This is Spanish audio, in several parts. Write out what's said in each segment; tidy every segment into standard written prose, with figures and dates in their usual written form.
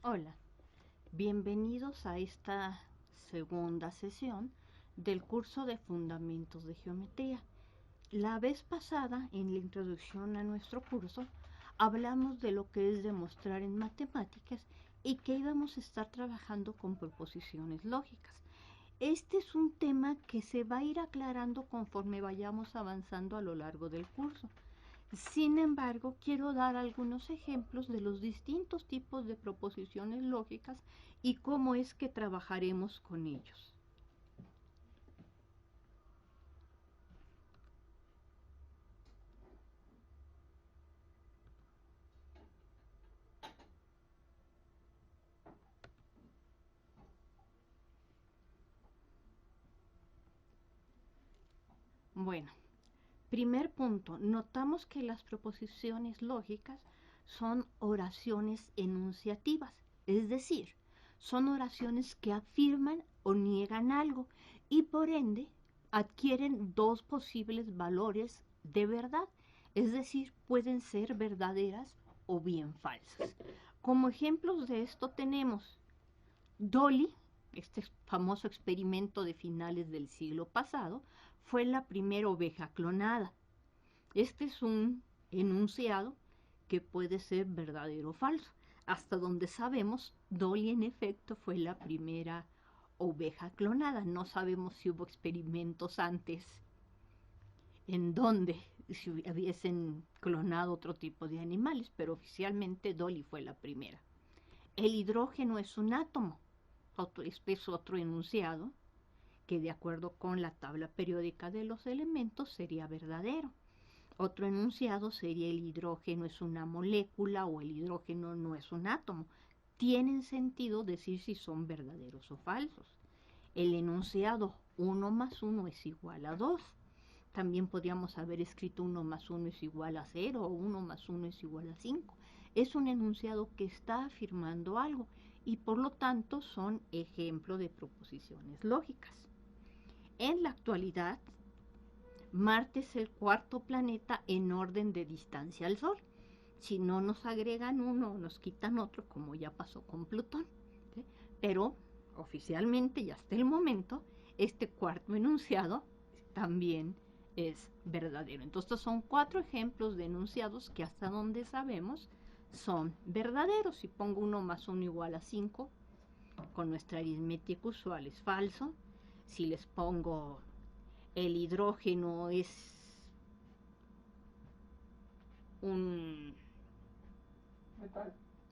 Hola, bienvenidos a esta segunda sesión del curso de Fundamentos de Geometría. La vez pasada, en la introducción a nuestro curso, hablamos de lo que es demostrar en matemáticas y que íbamos a estar trabajando con proposiciones lógicas. Este es un tema que se va a ir aclarando conforme vayamos avanzando a lo largo del curso. Sin embargo, quiero dar algunos ejemplos de los distintos tipos de proposiciones lógicas y cómo es que trabajaremos con ellos. Bueno, primer punto, notamos que las proposiciones lógicas son oraciones enunciativas, es decir, son oraciones que afirman o niegan algo y por ende adquieren dos posibles valores de verdad, es decir, pueden ser verdaderas o bien falsas. Como ejemplos de esto tenemos Dolly, este famoso experimento de finales del siglo pasado, fue la primera oveja clonada. Este es un enunciado que puede ser verdadero o falso. Hasta donde sabemos, Dolly en efecto fue la primera oveja clonada. No sabemos si hubo experimentos antes en donde si hubiesen clonado otro tipo de animales, pero oficialmente Dolly fue la primera. El hidrógeno es un átomo, es otro enunciado que de acuerdo con la tabla periódica de los elementos sería verdadero. Otro enunciado sería el hidrógeno es una molécula o el hidrógeno no es un átomo. Tienen sentido decir si son verdaderos o falsos. El enunciado 1 más 1 es igual a 2. También podríamos haber escrito 1 más 1 es igual a 0 o 1 más 1 es igual a 5. Es un enunciado que está afirmando algo y por lo tanto son ejemplo de proposiciones lógicas. En la actualidad, Marte es el cuarto planeta en orden de distancia al Sol. Si no nos agregan uno o nos quitan otro, como ya pasó con Plutón. ¿Sí? Pero oficialmente y hasta el momento, este cuarto enunciado también es verdadero. Entonces son 4 ejemplos de enunciados que hasta donde sabemos son verdaderos. Si pongo 1 más 1 igual a 5, con nuestra aritmética usual es falso. Si les pongo el hidrógeno es un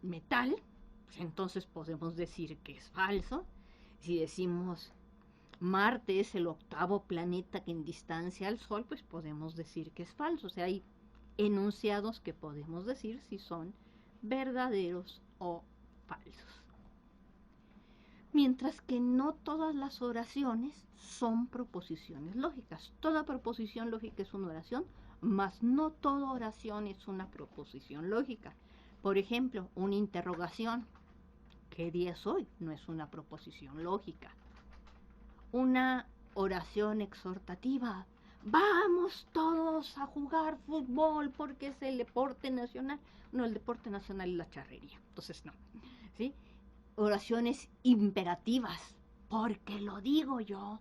metal, pues entonces podemos decir que es falso. Si decimos Marte es el octavo planeta que en distancia al Sol, pues podemos decir que es falso. O sea, hay enunciados que podemos decir si son verdaderos o falsos. Mientras que no todas las oraciones son proposiciones lógicas. Toda proposición lógica es una oración, mas no toda oración es una proposición lógica. Por ejemplo, una interrogación, ¿qué día es hoy? No es una proposición lógica. Una oración exhortativa, vamos todos a jugar fútbol porque es el deporte nacional. No, el deporte nacional es la charrería, entonces no. ¿Sí? Oraciones imperativas, porque lo digo yo.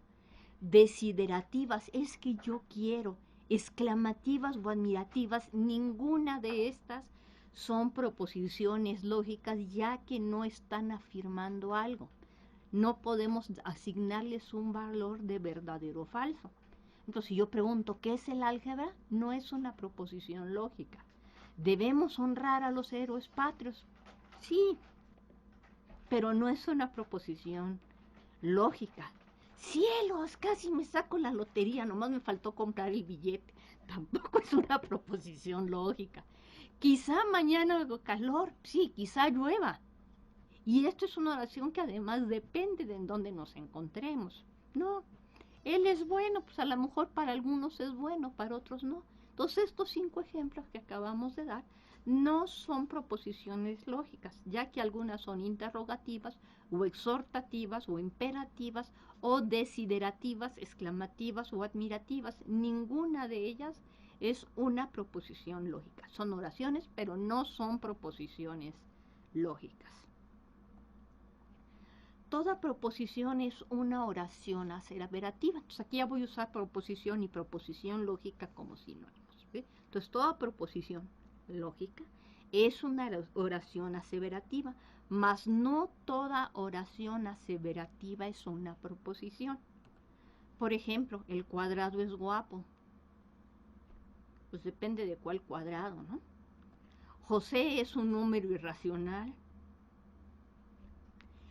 Desiderativas, es que yo quiero. Exclamativas o admirativas, ninguna de estas son proposiciones lógicas, ya que no están afirmando algo. No podemos asignarles un valor de verdadero o falso. Entonces, si yo pregunto, ¿qué es el álgebra? No es una proposición lógica. ¿Debemos honrar a los héroes patrios? Sí, pero no es una proposición lógica. Cielos, casi me saco la lotería, nomás me faltó comprar el billete. Tampoco es una proposición lógica. Quizá mañana haga calor, sí, quizá llueva. Y esto es una oración que además depende de en dónde nos encontremos. No, él es bueno, pues a lo mejor para algunos es bueno, para otros no. Entonces estos 5 ejemplos que acabamos de dar no son proposiciones lógicas, ya que algunas son interrogativas o exhortativas o imperativas o desiderativas, exclamativas o admirativas. Ninguna de ellas es una proposición lógica. Son oraciones, pero no son proposiciones lógicas. toda proposición es una oración aseverativa. Entonces aquí ya voy a usar proposición y proposición lógica como sinónimos. ¿Sí? Entonces toda proposición lógica es una oración aseverativa, mas no toda oración aseverativa es una proposición. Por ejemplo, el cuadrado es guapo. Pues depende de cuál cuadrado, ¿no? José es un número irracional.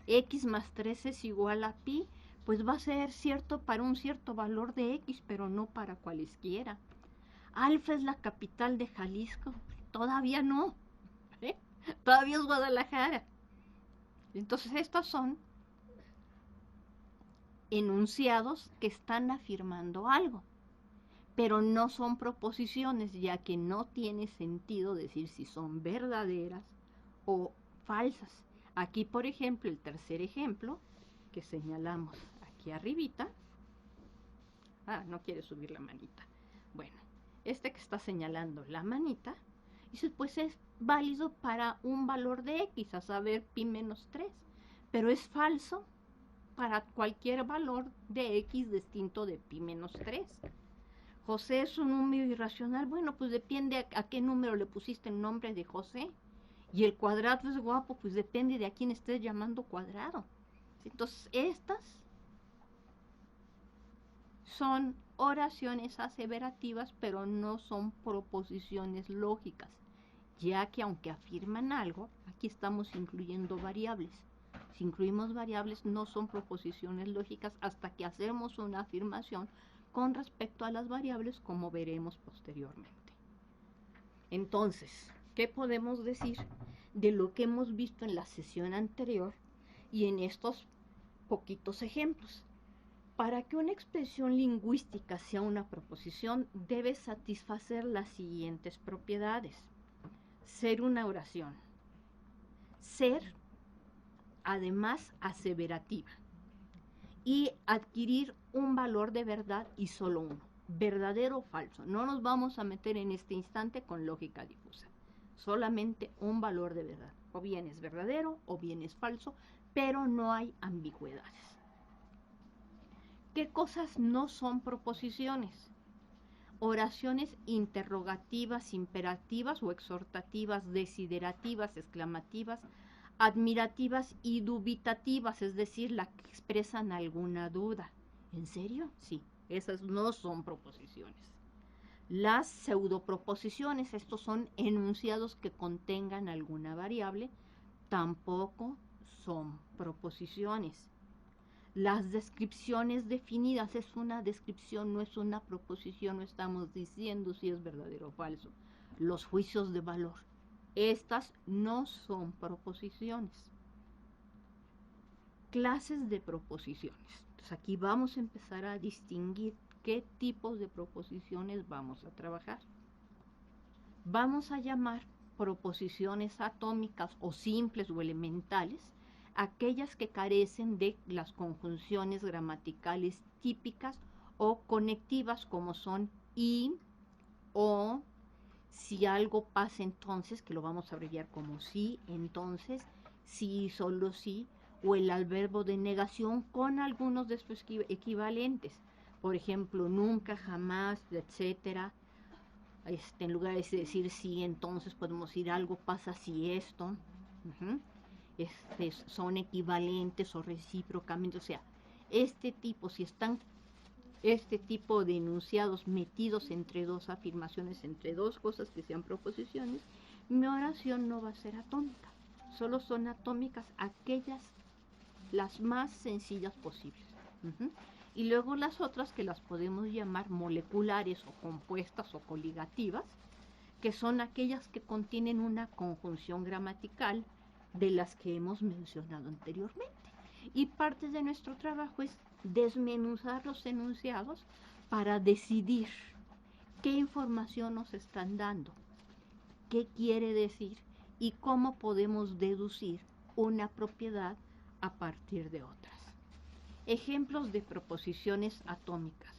X más 3 es igual a pi, pues va a ser cierto para un cierto valor de X, pero no para cualesquiera. Alfa es la capital de Jalisco, todavía no, ¿eh? Todavía es Guadalajara. Entonces estos son enunciados que están afirmando algo, pero no son proposiciones, ya que no tiene sentido decir si son verdaderas o falsas. Aquí, por ejemplo, el tercer ejemplo que señalamos aquí arribita. No quiere subir la manita. Bueno, este que está señalando la manita, dice, pues es válido para un valor de X, a saber, pi menos 3, pero es falso para cualquier valor de X distinto de pi menos 3. José es un número irracional. Bueno, pues depende a qué número le pusiste el nombre de José. Y el cuadrado es guapo, pues depende de a quién estés llamando cuadrado. Entonces, estas son oraciones aseverativas, pero no son proposiciones lógicas, ya que aunque afirman algo, aquí estamos incluyendo variables. Si incluimos variables, no son proposiciones lógicas hasta que hacemos una afirmación con respecto a las variables, como veremos posteriormente. Entonces, ¿qué podemos decir de lo que hemos visto en la sesión anterior y en estos poquitos ejemplos? Para que una expresión lingüística sea una proposición, debe satisfacer las siguientes propiedades. Ser una oración. Ser, además, aseverativa. Y adquirir un valor de verdad y solo uno. Verdadero o falso. No nos vamos a meter en este instante con lógica difusa. Solamente un valor de verdad. O bien es verdadero o bien es falso, pero no hay ambigüedades. ¿Qué cosas no son proposiciones? Oraciones interrogativas, imperativas o exhortativas, desiderativas, exclamativas, admirativas y dubitativas, es decir, las que expresan alguna duda. ¿En serio? Sí, esas no son proposiciones. Las pseudoproposiciones, estos son enunciados que contengan alguna variable, tampoco son proposiciones. Las descripciones definidas, es una descripción, no es una proposición, no estamos diciendo si es verdadero o falso. Los juicios de valor, estas no son proposiciones. Clases de proposiciones. Entonces aquí vamos a empezar a distinguir qué tipos de proposiciones vamos a trabajar. Vamos a llamar proposiciones atómicas o simples o elementales aquellas que carecen de las conjunciones gramaticales típicas o conectivas, como son y, o, si algo pasa entonces, que lo vamos a abreviar como sí, entonces, sí, solo sí, o el adverbio de negación con algunos de estos equivalentes. Por ejemplo, nunca, jamás, etcétera. En lugar de decir sí, entonces podemos decir algo pasa si esto. Son equivalentes o recíprocamente, o sea, si están este tipo de enunciados metidos entre dos afirmaciones, entre dos cosas que sean proposiciones, mi oración no va a ser atómica, solo son atómicas aquellas las más sencillas posibles. Y luego las otras que las podemos llamar moleculares o compuestas o coligativas, que son aquellas que contienen una conjunción gramatical de las que hemos mencionado anteriormente. Y parte de nuestro trabajo es desmenuzar los enunciados para decidir qué información nos están dando, qué quiere decir y cómo podemos deducir una propiedad a partir de otras. Ejemplos de proposiciones atómicas.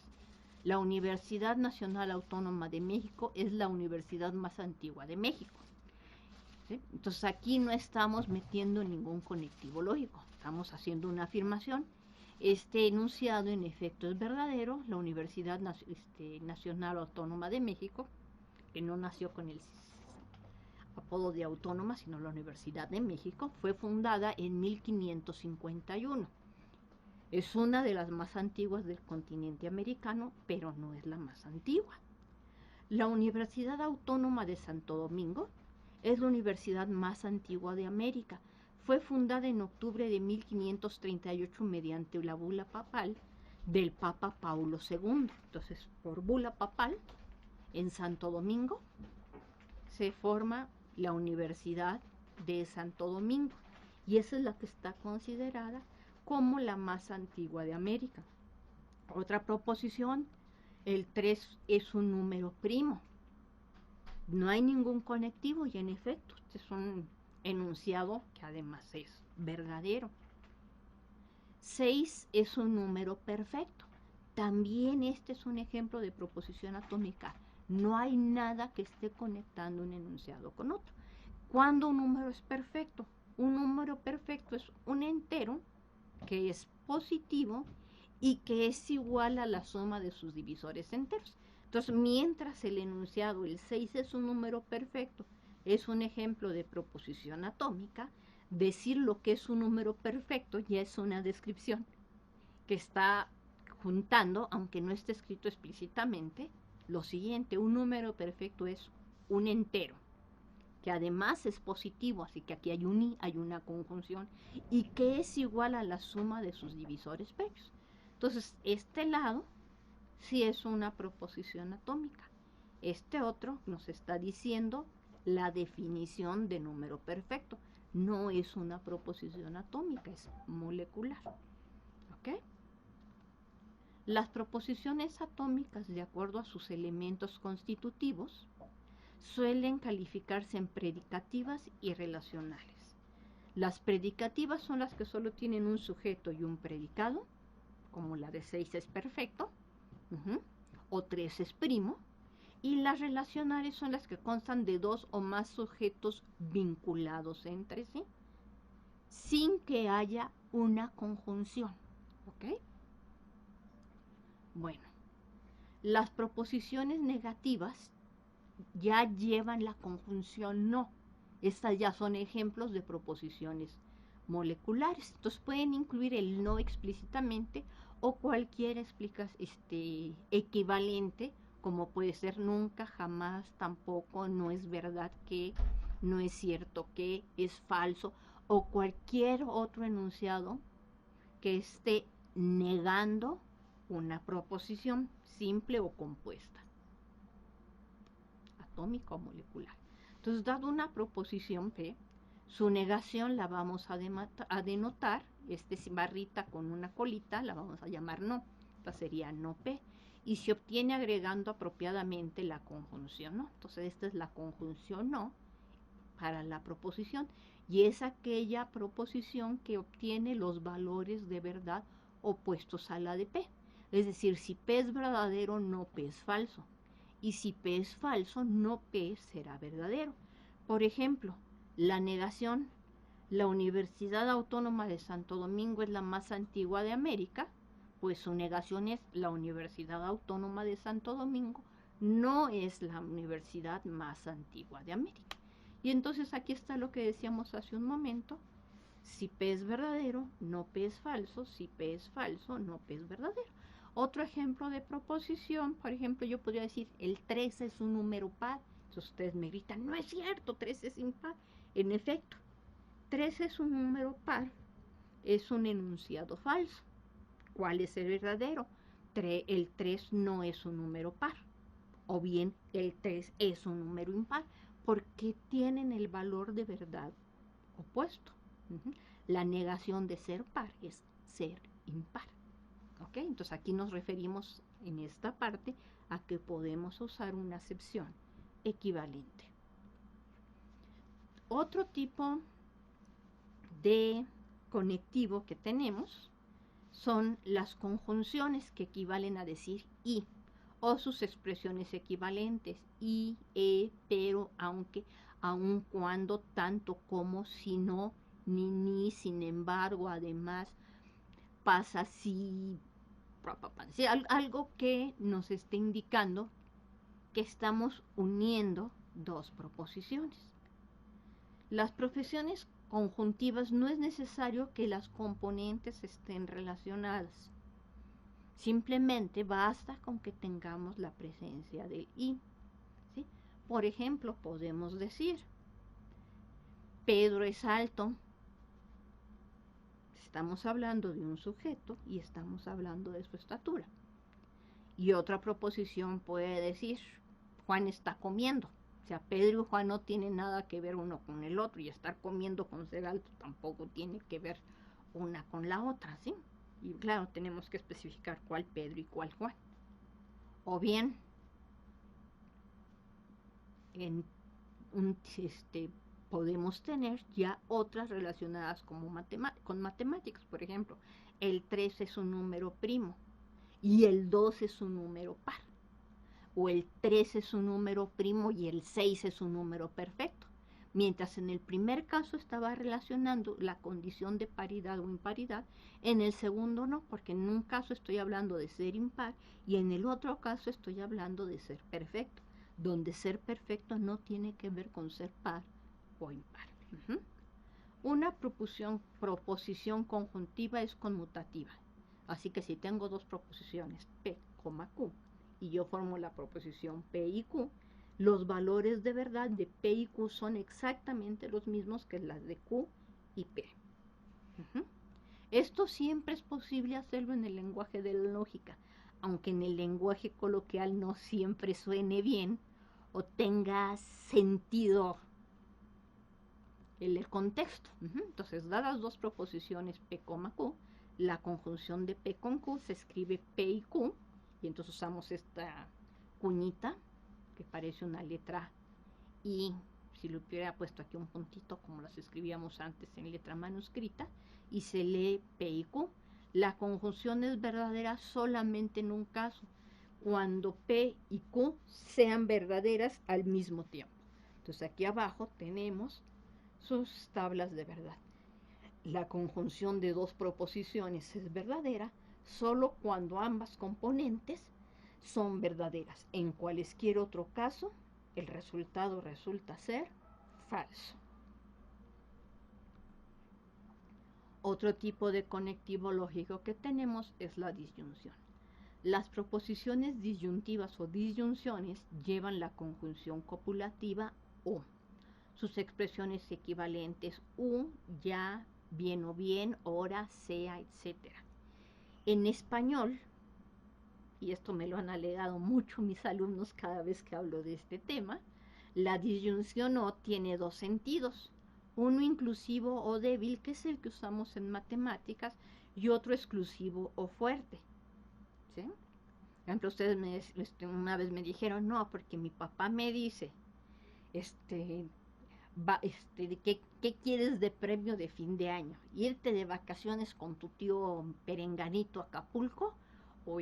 La Universidad Nacional Autónoma de México es la universidad más antigua de México. ¿Sí? Entonces aquí no estamos metiendo ningún conectivo lógico. estamos haciendo una afirmación. Este enunciado en efecto es verdadero. La Universidad Nacional Autónoma de México, que no nació con el apodo de autónoma, sino la Universidad de México, fue fundada en 1551. Es una de las más antiguas del continente americano, pero no es la más antigua. La Universidad Autónoma de Santo Domingo es la universidad más antigua de América. Fue fundada en octubre de 1538 mediante la bula papal del Papa Paulo II. Entonces, por bula papal, en Santo Domingo se forma la Universidad de Santo Domingo, y esa es la que está considerada como la más antigua de América. Otra proposición, el 3 es un número primo. No hay ningún conectivo y en efecto, este es un enunciado que además es verdadero. 6 es un número perfecto. También este es un ejemplo de proposición atómica. No hay nada que esté conectando un enunciado con otro. ¿Cuándo un número es perfecto? Un número perfecto es un entero que es positivo y que es igual a la suma de sus divisores enteros. Entonces, mientras el enunciado, el 6 es un número perfecto, es un ejemplo de proposición atómica, decir lo que es un número perfecto ya es una descripción que está juntando, aunque no esté escrito explícitamente, lo siguiente: un número perfecto es un entero, que además es positivo, así que aquí hay un i, hay una conjunción, y que es igual a la suma de sus divisores previos. Entonces, este lado sí es una proposición atómica. Este otro nos está diciendo la definición de número perfecto. No es una proposición atómica, es molecular. ¿Ok? Las proposiciones atómicas, de acuerdo a sus elementos constitutivos, suelen calificarse en predicativas y relacionales. Las predicativas son las que solo tienen un sujeto y un predicado, como la de 6 es perfecto, o 3 es primo, y las relacionales son las que constan de 2 o más sujetos vinculados entre sí, sin que haya una conjunción. ¿Ok? Bueno, las proposiciones negativas ya llevan la conjunción no. Estas ya son ejemplos de proposiciones moleculares. Entonces pueden incluir el no explícitamente o cualquier equivalente, como puede ser nunca, jamás, tampoco, no es verdad que, no es cierto que, es falso, o cualquier otro enunciado que esté negando una proposición simple o compuesta, atómica o molecular. Entonces, dado una proposición P, su negación la vamos a denotar, barrita con una colita, la vamos a llamar no. Esta sería no P. Y se obtiene agregando apropiadamente la conjunción no. Entonces, esta es la conjunción no para la proposición. Y es aquella proposición que obtiene los valores de verdad opuestos a la de P. Es decir, si P es verdadero, no P es falso. Y si P es falso, no P será verdadero. Por ejemplo, la negación: la Universidad Autónoma de Santo Domingo es la más antigua de América, pues su negación es: la Universidad Autónoma de Santo Domingo no es la universidad más antigua de América. Y entonces aquí está lo que decíamos hace un momento: si P es verdadero, no P es falso; si P es falso, no P es verdadero. Otro ejemplo de proposición, por ejemplo, yo podría decir: el 3 es un número par. Entonces ustedes me gritan: no es cierto, 3 es impar. En efecto, 3 es un número par, es un enunciado falso. ¿Cuál es el verdadero? El 3 no es un número par, o bien el 3 es un número impar, porque tienen el valor de verdad opuesto. La negación de ser par es ser impar. ¿Ok? Entonces aquí nos referimos en esta parte a que podemos usar una acepción equivalente. Otro tipo de conectivo que tenemos son las conjunciones, que equivalen a decir y, o sus expresiones equivalentes: y, pero, aunque, aun cuando, tanto como, si no, ni, sin embargo, además, pasa si, sí, algo que nos esté indicando que estamos uniendo dos proposiciones. Las profesiones conjuntivas no es necesario que las componentes estén relacionadas. Simplemente basta con que tengamos la presencia del y. ¿Sí? Por ejemplo, podemos decir, Pedro es alto. Estamos hablando de un sujeto y estamos hablando de su estatura. Y otra proposición puede decir, Juan está comiendo. O sea, Pedro y Juan no tienen nada que ver uno con el otro, y estar comiendo con ser alto tampoco tiene que ver una con la otra, ¿sí? Y claro, tenemos que especificar cuál Pedro y cuál Juan. O bien, podemos tener ya otras relacionadas como con matemáticas. Por ejemplo, el 3 es un número primo y el 2 es un número par. O el 3 es un número primo y el 6 es un número perfecto. Mientras en el primer caso estaba relacionando la condición de paridad o imparidad, en el segundo no, porque en un caso estoy hablando de ser impar y en el otro caso estoy hablando de ser perfecto, donde ser perfecto no tiene que ver con ser par o impar. Una proposición conjuntiva es conmutativa. Así que si tengo dos proposiciones P, Q, y yo formo la proposición P y Q, los valores de verdad de P y Q son exactamente los mismos que las de Q y P. Esto siempre es posible hacerlo en el lenguaje de la lógica, aunque en el lenguaje coloquial no siempre suene bien o tenga sentido el contexto. Entonces, dadas dos proposiciones P, Q, la conjunción de P con Q se escribe P y Q, y entonces usamos esta cuñita que parece una letra I, si le hubiera puesto aquí un puntito como las escribíamos antes en letra manuscrita, y se lee P y Q. La conjunción es verdadera solamente en un caso, cuando P y Q sean verdaderas al mismo tiempo. Entonces aquí abajo tenemos sus tablas de verdad. La conjunción de dos proposiciones es verdadera solo cuando ambas componentes son verdaderas. En cualesquier otro caso, el resultado resulta ser falso. Otro tipo de conectivo lógico que tenemos es la disyunción. Las proposiciones disyuntivas o disyunciones llevan la conjunción copulativa o. Sus expresiones equivalentes ya, bien o bien, hora, sea, etc. En español, y esto me lo han alegado mucho mis alumnos cada vez que hablo de este tema, la disyunción o tiene dos sentidos, uno inclusivo o débil, que es el que usamos en matemáticas, y otro exclusivo o fuerte. ¿Sí? Por ejemplo, ustedes una vez me dijeron, no, porque mi papá me dice, ¿qué quieres de premio de fin de año? ¿Irte de vacaciones con tu tío Perenganito a Acapulco? ¿O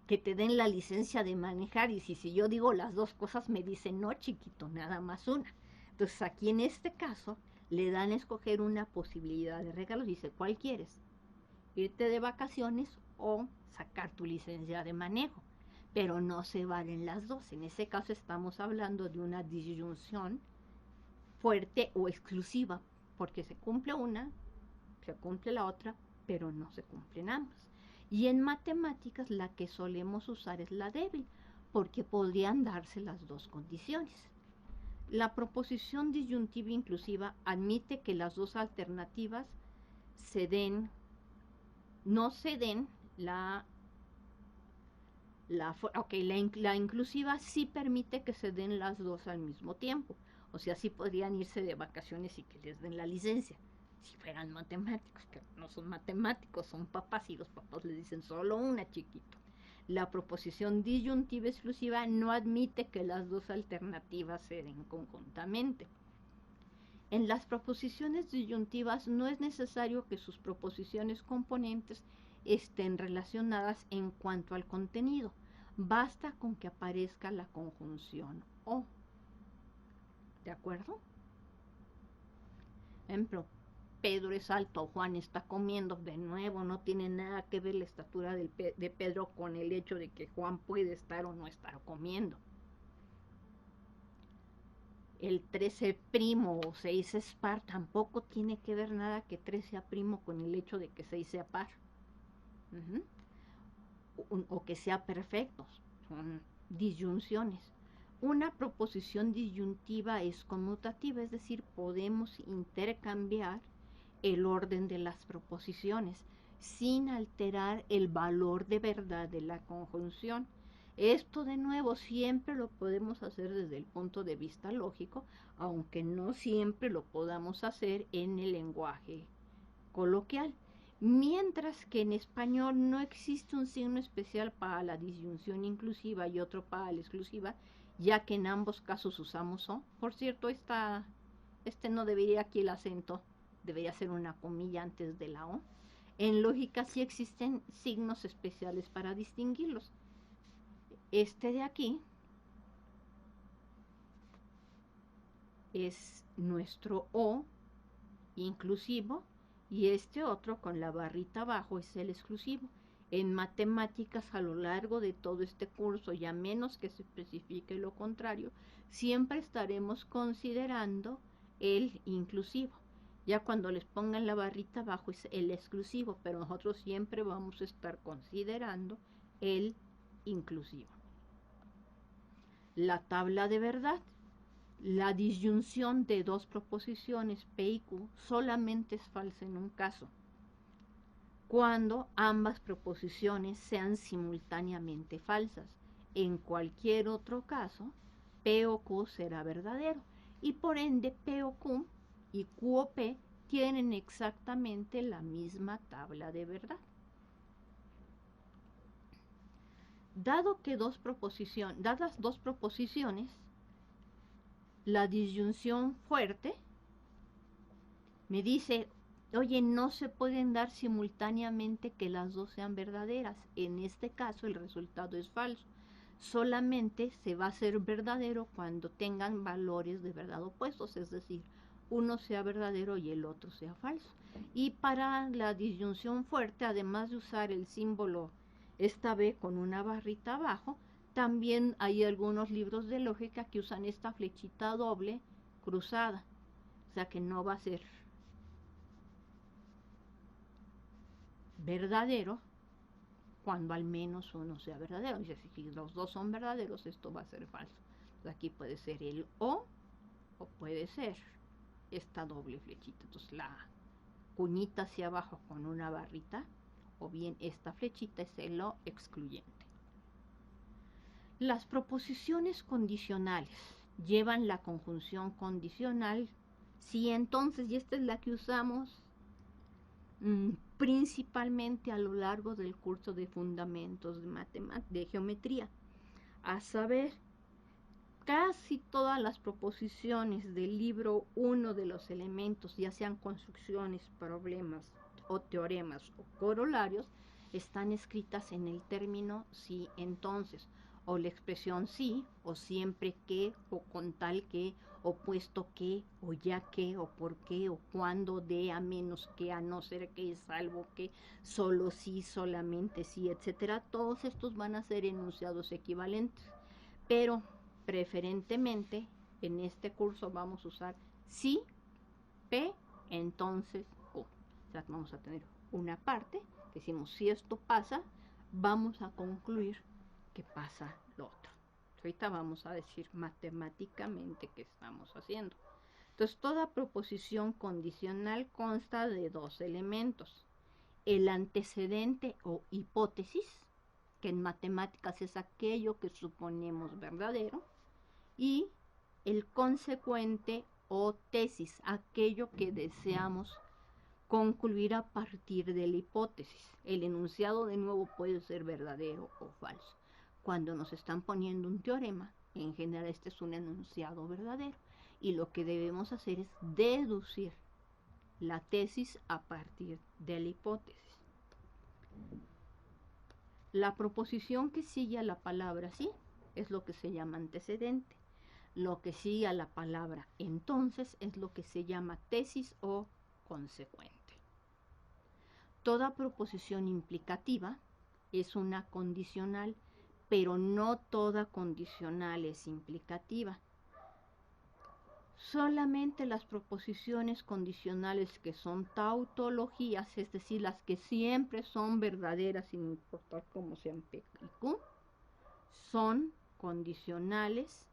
que te den la licencia de manejar? Y si yo digo las dos cosas, me dicen, no, chiquito, nada más una. Entonces aquí en este caso le dan a escoger una posibilidad de regalo. Dice, ¿cuál quieres? ¿Irte de vacaciones o sacar tu licencia de manejo? Pero no se valen las dos. En ese caso estamos hablando de una disyunción fuerte o exclusiva, porque se cumple una, se cumple la otra, pero no se cumplen ambas. Y en matemáticas la que solemos usar es la débil, porque podrían darse las dos condiciones. La proposición disyuntiva inclusiva admite que las dos alternativas no se den la inclusiva sí permite que se den las dos al mismo tiempo. O sea, sí podrían irse de vacaciones y que les den la licencia, si fueran matemáticos, que no son matemáticos, son papás, y los papás les dicen solo una, chiquito. La proposición disyuntiva exclusiva no admite que las dos alternativas se den conjuntamente. En las proposiciones disyuntivas no es necesario que sus proposiciones componentes estén relacionadas en cuanto al contenido. Basta con que aparezca la conjunción o. ¿De acuerdo? Ejemplo, Pedro es alto, Juan está comiendo. De nuevo, no tiene nada que ver la estatura de Pedro con el hecho de que Juan puede estar o no estar comiendo. El 13 primo o 6 es par, tampoco tiene que ver nada que 3 sea primo con el hecho de que 6 sea par. O que sea perfecto, son disyunciones. Una proposición disyuntiva es conmutativa, es decir, podemos intercambiar el orden de las proposiciones sin alterar el valor de verdad de la conjunción. Esto de nuevo siempre lo podemos hacer desde el punto de vista lógico, aunque no siempre lo podamos hacer en el lenguaje coloquial. Mientras que en español no existe un signo especial para la disyunción inclusiva y otro para la exclusiva, ya que en ambos casos usamos o. Por cierto, no debería aquí el acento, debería ser una comilla antes de la o. En lógica sí existen signos especiales para distinguirlos. Este de aquí es nuestro o inclusivo y este otro con la barrita abajo es el exclusivo. En matemáticas a lo largo de todo este curso, y a menos que se especifique lo contrario, siempre estaremos considerando el inclusivo. Ya cuando les pongan la barrita abajo es el exclusivo, pero nosotros siempre vamos a estar considerando el inclusivo. La tabla de verdad. La disyunción de dos proposiciones P y Q solamente es falsa en un caso, cuando ambas proposiciones sean simultáneamente falsas. En cualquier otro caso, P o Q será verdadero, y por ende P o Q y Q o P tienen exactamente la misma tabla de verdad. Dadas dos proposiciones, la disyunción fuerte me dice, oye, no se pueden dar simultáneamente que las dos sean verdaderas. En este caso el resultado es falso. Solamente se va a ser verdadero cuando tengan valores de verdad opuestos, es decir, uno sea verdadero y el otro sea falso. Y para la disyunción fuerte, además de usar el símbolo esta B con una barrita abajo, también hay algunos libros de lógica que usan esta flechita doble cruzada. O sea que no va a ser verdadero cuando al menos uno sea verdadero. Dice, si los dos son verdaderos, esto va a ser falso. Entonces aquí puede ser el o puede ser esta doble flechita. Entonces la cuñita hacia abajo con una barrita, o bien esta flechita es el o excluyente. Las proposiciones condicionales llevan la conjunción condicional si entonces, y esta es la que usamos principalmente a lo largo del curso de fundamentos de geometría, a saber, casi todas las proposiciones del libro 1 de los elementos, ya sean construcciones, problemas o teoremas o corolarios, están escritas en el término sí, entonces, o la expresión sí, o siempre que, o con tal que, o puesto que, o ya que, o por qué, o cuando, de, a menos que, a no ser que, salvo que, solo sí, solamente sí, etcétera. Todos estos van a ser enunciados equivalentes, pero preferentemente en este curso vamos a usar sí, P, entonces Q. O sea, vamos a tener una parte que decimos si esto pasa, vamos a concluir que pasa lo otro. Ahorita vamos a decir matemáticamente qué estamos haciendo. Entonces, toda proposición condicional consta de dos elementos. El antecedente o hipótesis, que en matemáticas es aquello que suponemos verdadero, y el consecuente o tesis, aquello que deseamos concluir a partir de la hipótesis. El enunciado de nuevo puede ser verdadero o falso. Cuando nos están poniendo un teorema, en general este es un enunciado verdadero y lo que debemos hacer es deducir la tesis a partir de la hipótesis. La proposición que sigue a la palabra sí es lo que se llama antecedente. Lo que sigue a la palabra entonces es lo que se llama tesis o consecuente. Toda proposición implicativa es una condicional, pero no toda condicional es implicativa. Solamente las proposiciones condicionales que son tautologías, es decir, las que siempre son verdaderas sin importar cómo sean P y Q, son condicionales,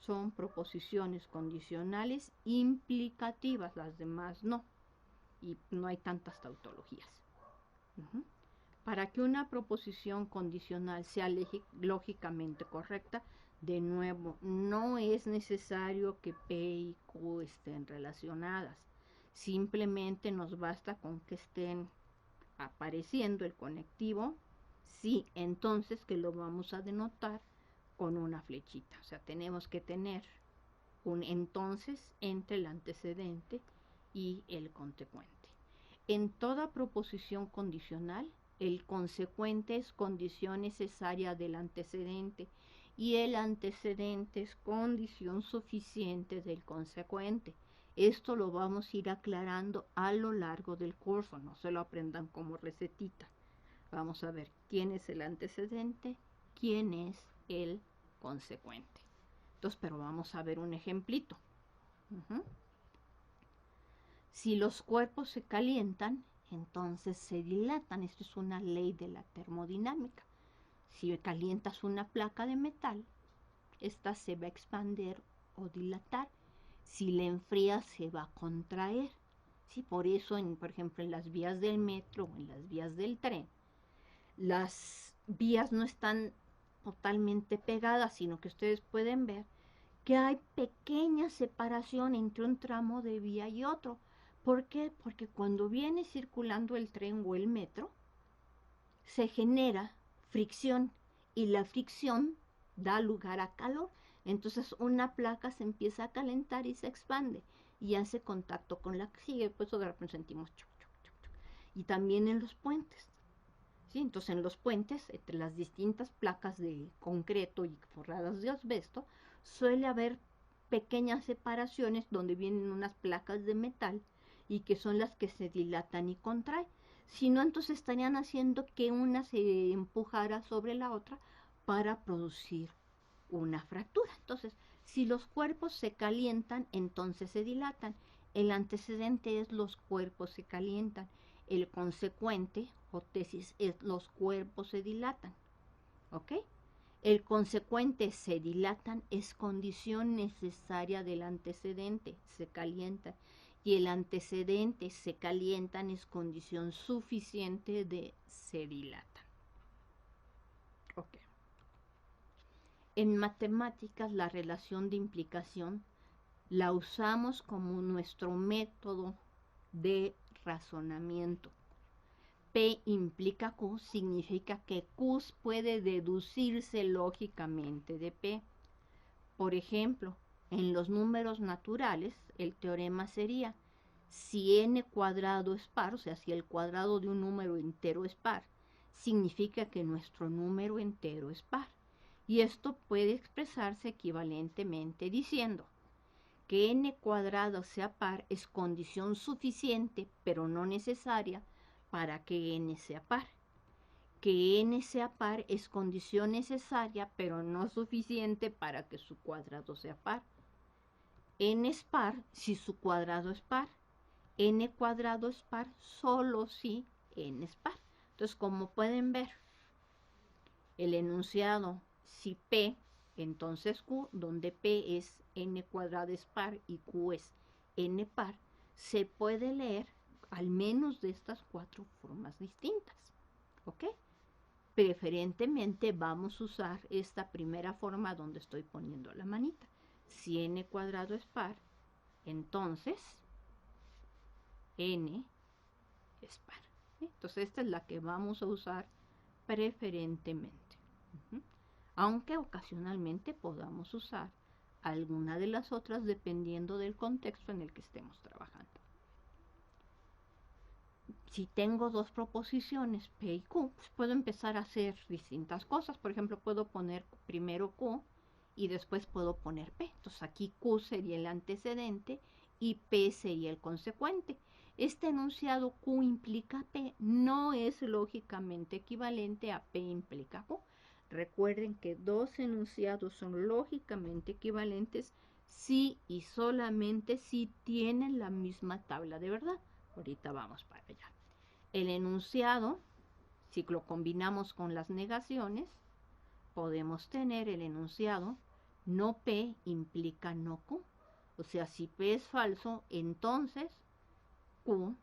son proposiciones condicionales implicativas, las demás no, y no hay tantas tautologías. Para que una proposición condicional sea lógicamente correcta, de nuevo, no es necesario que P y Q estén relacionadas. Simplemente nos basta con que estén apareciendo el conectivo, sí, entonces que lo vamos a denotar con una flechita. O sea, tenemos que tener un entonces entre el antecedente y el consecuente. En toda proposición condicional, el consecuente es condición necesaria del antecedente y el antecedente es condición suficiente del consecuente. Esto lo vamos a ir aclarando a lo largo del curso, no se lo aprendan como recetita. Vamos a ver quién es el antecedente, quién es el consecuente. Entonces, pero vamos a ver un ejemplito. Si los cuerpos se calientan, entonces se dilatan. Esto es una ley de la termodinámica. Si calientas una placa de metal, esta se va a expandir o dilatar. Si la enfrías, se va a contraer. ¿Sí? Por eso, por ejemplo, en las vías del metro o en las vías del tren, las vías no están totalmente pegadas, sino que ustedes pueden ver que hay pequeña separación entre un tramo de vía y otro. ¿Por qué? Porque cuando viene circulando el tren o el metro, se genera fricción y la fricción da lugar a calor. Entonces una placa se empieza a calentar y se expande y hace contacto con la que sigue. Por eso de repente sentimos choc, choc, choc, choc. Y también en los puentes. ¿Sí? Entonces en los puentes, entre las distintas placas de concreto y forradas de asbesto, suele haber pequeñas separaciones donde vienen unas placas de metal y que son las que se dilatan y contraen. Si no, entonces estarían haciendo que una se empujara sobre la otra para producir una fractura. Entonces, si los cuerpos se calientan, entonces se dilatan. El antecedente es los cuerpos se calientan. El consecuente o tesis es los cuerpos se dilatan. ¿Ok? El consecuente se dilatan es condición necesaria del antecedente, se calientan. Y el antecedente se calientan es condición suficiente de se dilatan. Ok. En matemáticas la relación de implicación la usamos como nuestro método de razonamiento. P implica Q significa que Q puede deducirse lógicamente de P. Por ejemplo, en los números naturales, el teorema sería si n cuadrado es par, o sea, si el cuadrado de un número entero es par, significa que nuestro número entero es par. Y esto puede expresarse equivalentemente diciendo que n cuadrado sea par es condición suficiente, pero no necesaria, para que n sea par. Que n sea par es condición necesaria, pero no suficiente para que su cuadrado sea par. N es par si su cuadrado es par. N cuadrado es par solo si n es par. Entonces, como pueden ver, el enunciado si P, entonces Q, donde P es n cuadrado es par y Q es n par, se puede leer al menos de estas cuatro formas distintas. ¿Ok? Preferentemente vamos a usar esta primera forma donde estoy poniendo la manita. Si n cuadrado es par, entonces n es par. Entonces esta es la que vamos a usar preferentemente. Aunque ocasionalmente podamos usar alguna de las otras dependiendo del contexto en el que estemos trabajando. Si tengo dos proposiciones, P y Q, pues puedo empezar a hacer distintas cosas. Por ejemplo, puedo poner primero Q y después puedo poner P. Entonces aquí Q sería el antecedente y P sería el consecuente. Este enunciado Q implica P no es lógicamente equivalente a P implica Q. Recuerden que dos enunciados son lógicamente equivalentes si y solamente si tienen la misma tabla de verdad. Ahorita vamos para allá. El enunciado, si lo combinamos con las negaciones, podemos tener el enunciado no P implica no Q. O sea, si P es falso, entonces Q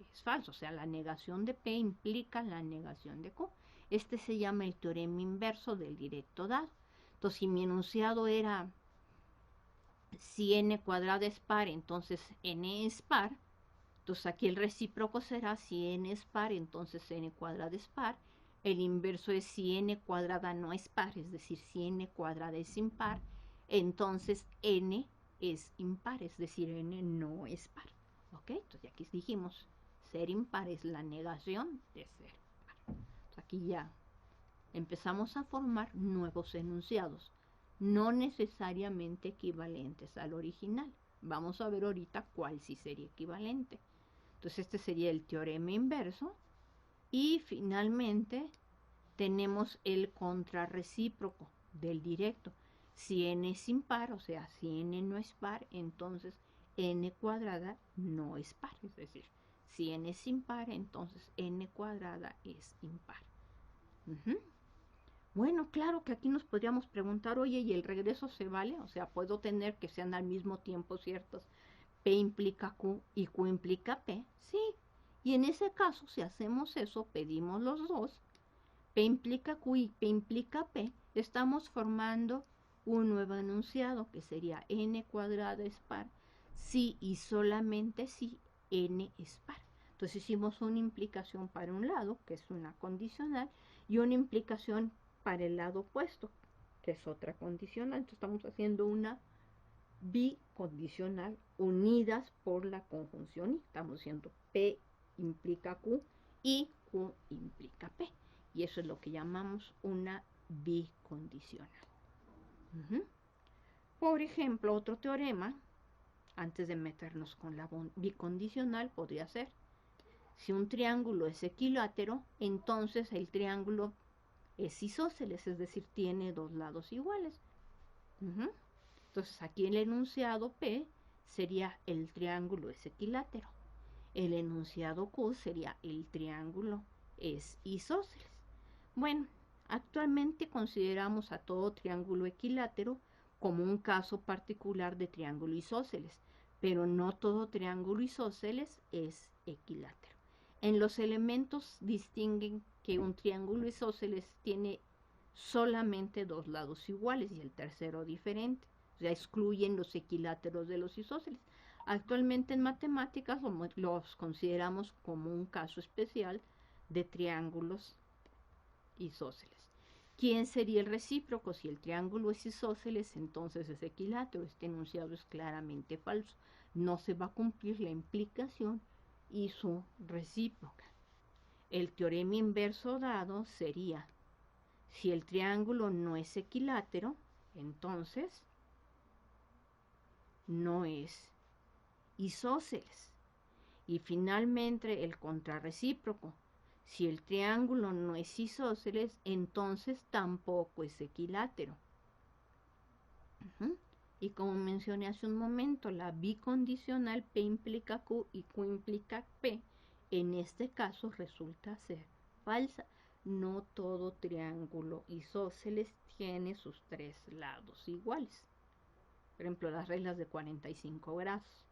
es falso. O sea, la negación de P implica la negación de Q. Este se llama el teorema inverso del directo dado. Entonces, si mi enunciado era si n cuadrada es par, entonces n es par. Entonces aquí el recíproco será si n es par, entonces n cuadrada es par. El inverso es si n cuadrada no es par, es decir, si n cuadrada es impar, entonces n es impar, es decir, n no es par. ¿Ok? Entonces aquí dijimos, ser impar es la negación de ser par. Entonces aquí ya empezamos a formar nuevos enunciados, no necesariamente equivalentes al original. Vamos a ver ahorita cuál sí sería equivalente. Entonces este sería el teorema inverso. Y finalmente tenemos el contrarrecíproco del directo. Si n es impar, o sea, si n no es par, entonces n cuadrada no es par. Es decir, si n es impar, entonces n cuadrada es impar. Bueno, claro que aquí nos podríamos preguntar, oye, ¿y el regreso se vale? O sea, ¿puedo tener que sean al mismo tiempo ciertos? P implica Q y Q implica P. Sí. Y en ese caso, si hacemos eso, pedimos los dos. P implica Q y P implica P. Estamos formando un nuevo enunciado que sería n cuadrada es par si y solamente si n es par. Entonces hicimos una implicación para un lado, que es una condicional, y una implicación para el lado opuesto, que es otra condicional. Entonces estamos haciendo una bicondicional unidas por la conjunción y estamos diciendo P implica Q y Q implica P. Y eso es lo que llamamos una bicondicional. Por ejemplo, otro teorema, antes de meternos con la bicondicional, podría ser, si un triángulo es equilátero, entonces el triángulo es isósceles, es decir, tiene dos lados iguales. Entonces aquí el enunciado P sería el triángulo es equilátero. El enunciado Q sería el triángulo es isósceles. Bueno, actualmente consideramos a todo triángulo equilátero como un caso particular de triángulo isósceles, pero no todo triángulo isósceles es equilátero. En los elementos distinguen que un triángulo isósceles tiene solamente dos lados iguales y el tercero diferente. O sea, excluyen los equiláteros de los isósceles. Actualmente en matemáticas los consideramos como un caso especial de triángulos isósceles. ¿Quién sería el recíproco? Si el triángulo es isósceles, entonces es equilátero. Este enunciado es claramente falso. No se va a cumplir la implicación y su recíproca. El teorema inverso dado sería, si el triángulo no es equilátero, entonces no es isósceles. Y finalmente el contrarrecíproco. Si el triángulo no es isósceles, entonces tampoco es equilátero. Y como mencioné hace un momento, la bicondicional P implica Q y Q implica P, en este caso resulta ser falsa. No todo triángulo isósceles tiene sus tres lados iguales. Por ejemplo, las reglas de 45 grados.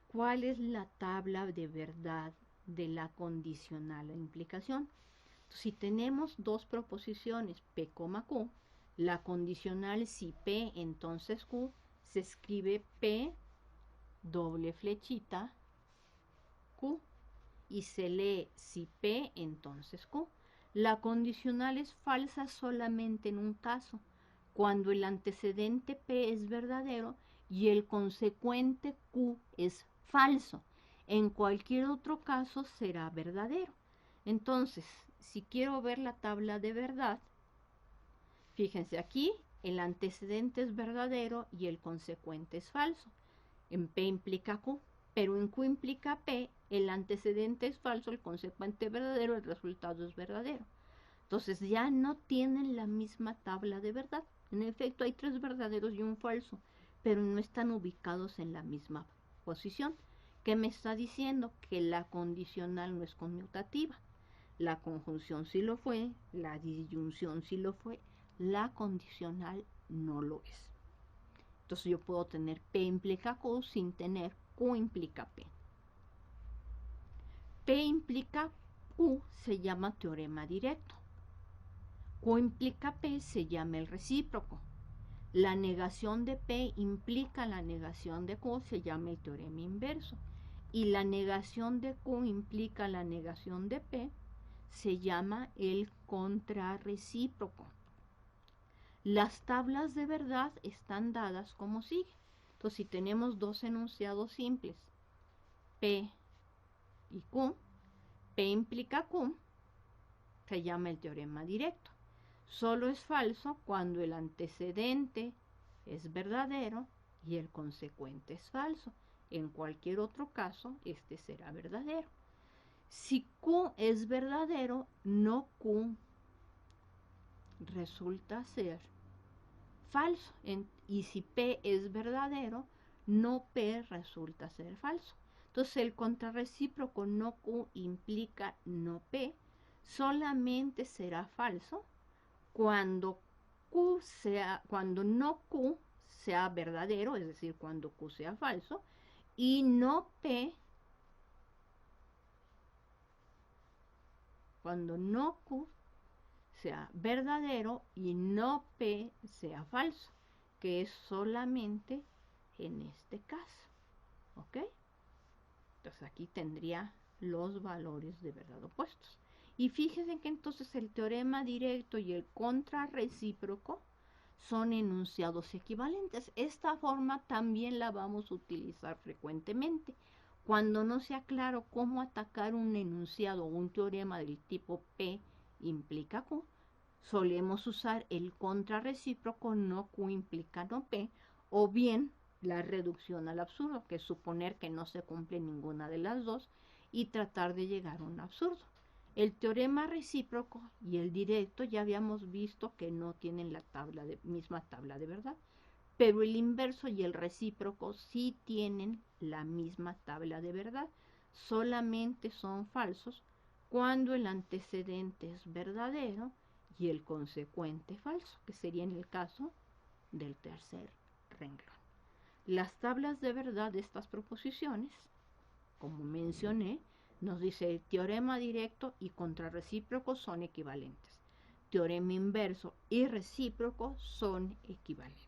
¿Cuál es la tabla de verdad de la condicional a implicación? Si tenemos dos proposiciones P, Q, la condicional si P, entonces Q, se escribe P, doble flechita, Q, y se lee si P, entonces Q. La condicional es falsa solamente en un caso, cuando el antecedente P es verdadero y el consecuente Q es falso. En cualquier otro caso será verdadero. Entonces, si quiero ver la tabla de verdad, Fíjense aquí, el antecedente es verdadero y el consecuente es falso. En P implica Q, pero en Q implica P, el antecedente es falso, el consecuente es verdadero, el resultado es verdadero. Entonces ya no tienen la misma tabla de verdad. En efecto, hay 3 verdaderos y un falso, pero no están ubicados en la misma posición. ¿Qué me está diciendo? Que la condicional no es conmutativa. La conjunción sí lo fue, la disyunción sí lo fue, la condicional no lo es. Entonces yo puedo tener P implica Q sin tener Q implica P. P implica Q se llama teorema directo. Q implica P se llama el recíproco. La negación de P implica la negación de Q se llama el teorema inverso. Y la negación de Q implica la negación de P se llama el contrarrecíproco. Las tablas de verdad están dadas como sigue. Entonces, si tenemos dos enunciados simples, P y Q, P implica Q, se llama el teorema directo. Solo es falso cuando el antecedente es verdadero y el consecuente es falso. En cualquier otro caso, este será verdadero. Si Q es verdadero, no Q resulta ser falso. Y si P es verdadero, no P resulta ser falso. Entonces el contrarrecíproco no Q implica no P, solamente será falso cuando no Q sea verdadero, es decir, cuando Q sea falso, y no P, cuando no Q sea verdadero y no P sea falso, que es solamente en este caso. ¿Ok? Entonces aquí tendría los valores de verdad opuestos. Y fíjense que entonces el teorema directo y el contrarrecíproco son enunciados equivalentes. Esta forma también la vamos a utilizar frecuentemente. Cuando no sea claro cómo atacar un enunciado o un teorema del tipo P implica Q, solemos usar el contrarrecíproco no Q implica no P, o bien la reducción al absurdo, que es suponer que no se cumple ninguna de las dos y tratar de llegar a un absurdo. El teorema recíproco y el directo ya habíamos visto que no tienen la misma tabla de verdad, pero el inverso y el recíproco sí tienen la misma tabla de verdad, solamente son falsos cuando el antecedente es verdadero y el consecuente falso, que sería en el caso del tercer renglón. Las tablas de verdad de estas proposiciones, como mencioné, nos dice el teorema directo y contrarrecíproco son equivalentes. Teorema inverso y recíproco son equivalentes.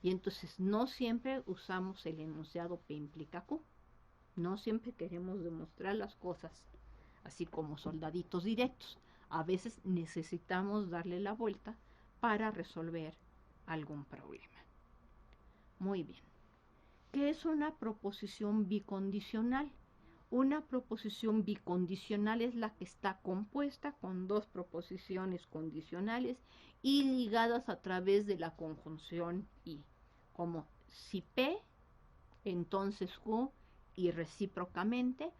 Y entonces no siempre usamos el enunciado P implica Q. No siempre queremos demostrar las cosas así como soldaditos directos. A veces necesitamos darle la vuelta para resolver algún problema. Muy bien. ¿Qué es una proposición bicondicional? Una proposición bicondicional es la que está compuesta con dos proposiciones condicionales y ligadas a través de la conjunción y, como si P, entonces Q, y recíprocamente,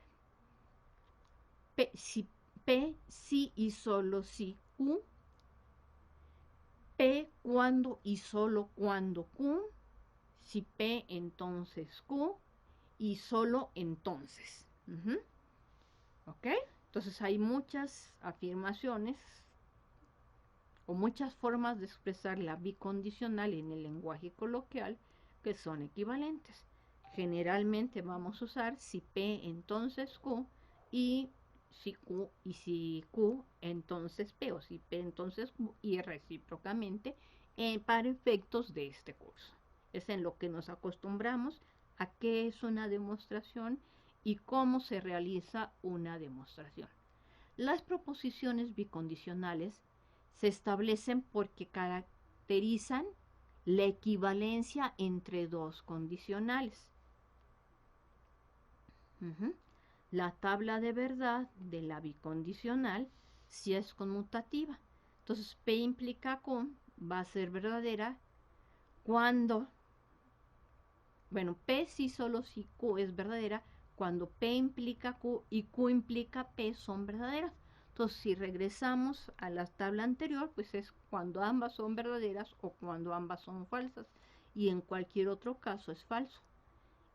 si P, sí y solo si Q, P cuando y solo cuando Q, si P entonces Q y solo entonces. ¿Ok? Entonces hay muchas afirmaciones o muchas formas de expresar la bicondicional en el lenguaje coloquial que son equivalentes. Generalmente vamos a usar si P entonces Q y si Q entonces P, o si P entonces Q, y recíprocamente para efectos de este curso. Es en lo que nos acostumbramos a qué es una demostración y cómo se realiza una demostración. Las proposiciones bicondicionales se establecen porque caracterizan la equivalencia entre dos condicionales. La tabla de verdad de la bicondicional sí es conmutativa. Entonces, P implica Q va a ser verdadera cuando, bueno, P sí solo si Q es verdadera, cuando P implica Q y Q implica P son verdaderas. Entonces, si regresamos a la tabla anterior, pues es cuando ambas son verdaderas o cuando ambas son falsas. Y en cualquier otro caso es falso.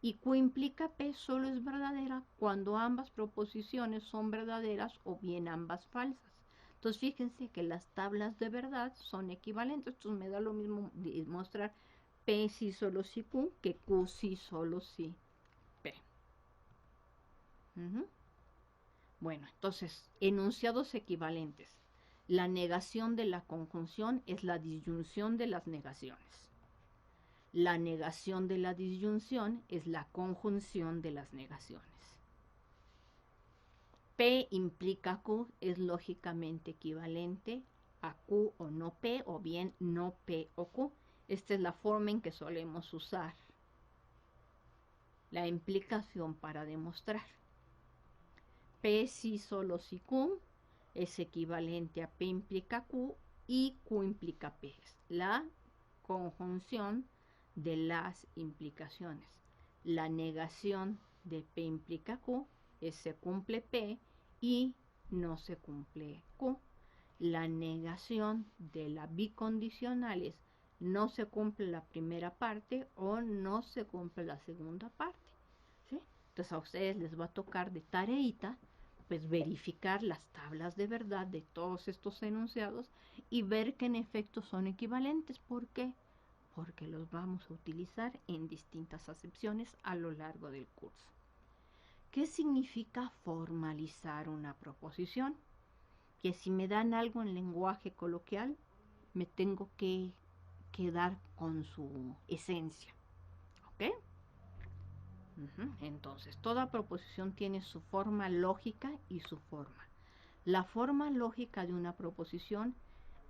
Y Q implica P solo es verdadera cuando ambas proposiciones son verdaderas o bien ambas falsas. Entonces, fíjense que las tablas de verdad son equivalentes. Entonces, me da lo mismo demostrar P sí solo si Q que Q sí solo si P. Bueno, entonces, enunciados equivalentes. La negación de la conjunción es la disyunción de las negaciones. La negación de la disyunción es la conjunción de las negaciones. P implica Q es lógicamente equivalente a Q o no P, o bien no P o Q. Esta es la forma en que solemos usar la implicación para demostrar. P sí solo si Q es equivalente a P implica Q y Q implica P. Es la conjunción de las implicaciones. La negación de P implica Q es se cumple P y no se cumple Q. La negación de la bicondicional es no se cumple la primera parte o no se cumple la segunda parte. ¿Sí? Entonces a ustedes les va a tocar de tareita pues verificar las tablas de verdad de todos estos enunciados y ver que en efecto son equivalentes. ¿Por qué? Porque los vamos a utilizar en distintas acepciones a lo largo del curso. ¿Qué significa formalizar una proposición? Que si me dan algo en lenguaje coloquial, me tengo que quedar con su esencia. ¿Ok? Entonces, toda proposición tiene su forma lógica y su forma. La forma lógica de una proposición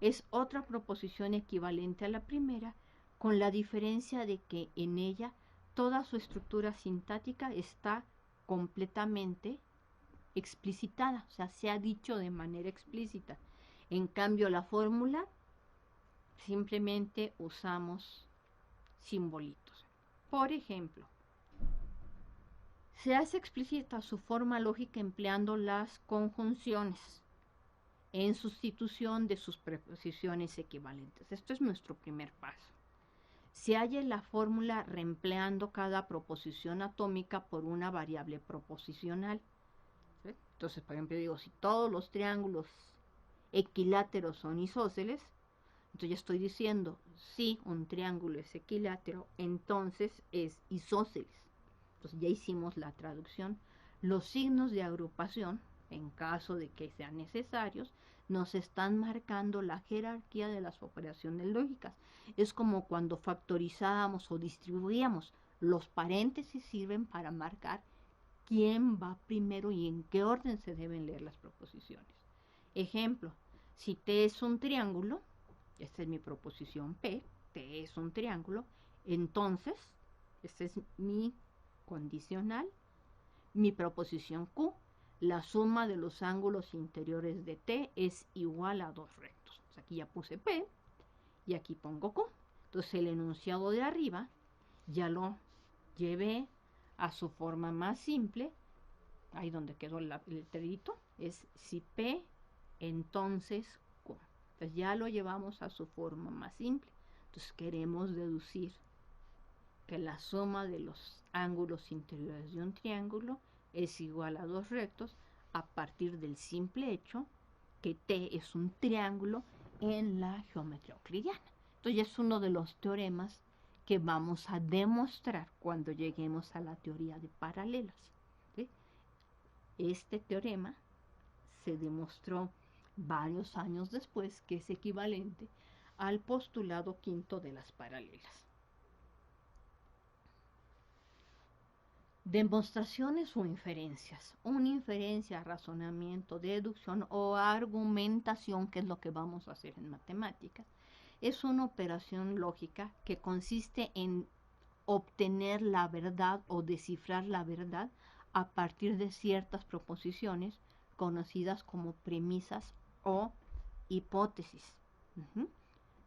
es otra proposición equivalente a la primera, con la diferencia de que en ella toda su estructura sintáctica está completamente explicitada, o sea, se ha dicho de manera explícita. En cambio, la fórmula simplemente usamos simbolitos. Por ejemplo, se hace explícita su forma lógica empleando las conjunciones en sustitución de sus preposiciones equivalentes. Esto es nuestro primer paso. Se halla la fórmula reempleando cada proposición atómica por una variable proposicional. ¿Sí? Entonces, por ejemplo, digo, si todos los triángulos equiláteros son isósceles, entonces ya estoy diciendo, si un triángulo es equilátero, entonces es isósceles. Entonces ya hicimos la traducción. Los signos de agrupación, en caso de que sean necesarios, nos están marcando la jerarquía de las operaciones lógicas. Es como cuando factorizábamos o distribuíamos. Los paréntesis sirven para marcar quién va primero y en qué orden se deben leer las proposiciones. Ejemplo, si T es un triángulo, esta es mi proposición P, T es un triángulo, entonces, esta es mi condicional, mi proposición Q, la suma de los ángulos interiores de T es igual a 2 rectos. Pues aquí ya puse P y aquí pongo Q. Entonces el enunciado de arriba ya lo llevé a su forma más simple, ahí donde quedó el letrerito, es si P, entonces Q. Entonces ya lo llevamos a su forma más simple. Entonces queremos deducir que la suma de los ángulos interiores de un triángulo es igual a 2 rectos a partir del simple hecho que T es un triángulo en la geometría euclidiana. Entonces ya es uno de los teoremas que vamos a demostrar cuando lleguemos a la teoría de paralelas. ¿Sí? Este teorema se demostró varios años después que es equivalente al postulado quinto de las paralelas. Demostraciones o inferencias. Una inferencia, razonamiento, deducción o argumentación, que es lo que vamos a hacer en matemáticas, es una operación lógica que consiste en obtener la verdad o descifrar la verdad a partir de ciertas proposiciones conocidas como premisas o hipótesis.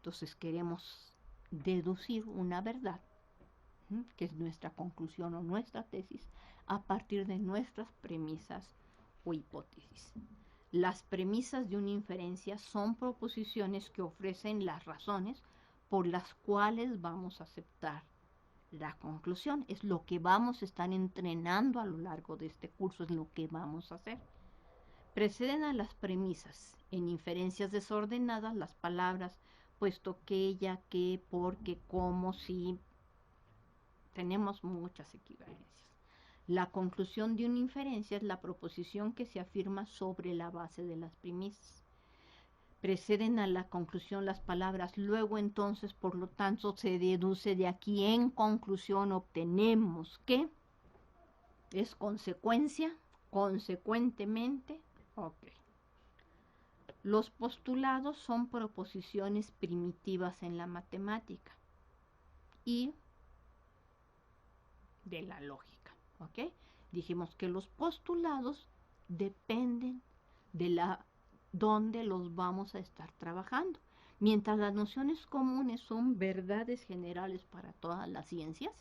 Entonces queremos deducir una verdad, que es nuestra conclusión o nuestra tesis, a partir de nuestras premisas o hipótesis. Las premisas de una inferencia son proposiciones que ofrecen las razones por las cuales vamos a aceptar la conclusión. Es lo que vamos a estar entrenando a lo largo de este curso, es lo que vamos a hacer. Preceden a las premisas en inferencias desordenadas las palabras puesto que, ya que, porque, como, si. Tenemos muchas equivalencias. La conclusión de una inferencia es la proposición que se afirma sobre la base de las premisas. Preceden a la conclusión las palabras luego, entonces, por lo tanto, se deduce de aquí, en conclusión, obtenemos que es consecuencia, consecuentemente, ok. Los postulados son proposiciones primitivas en la matemática y de la lógica, ¿ok? Dijimos que los postulados dependen de dónde los vamos a estar trabajando. Mientras las nociones comunes son verdades generales para todas las ciencias,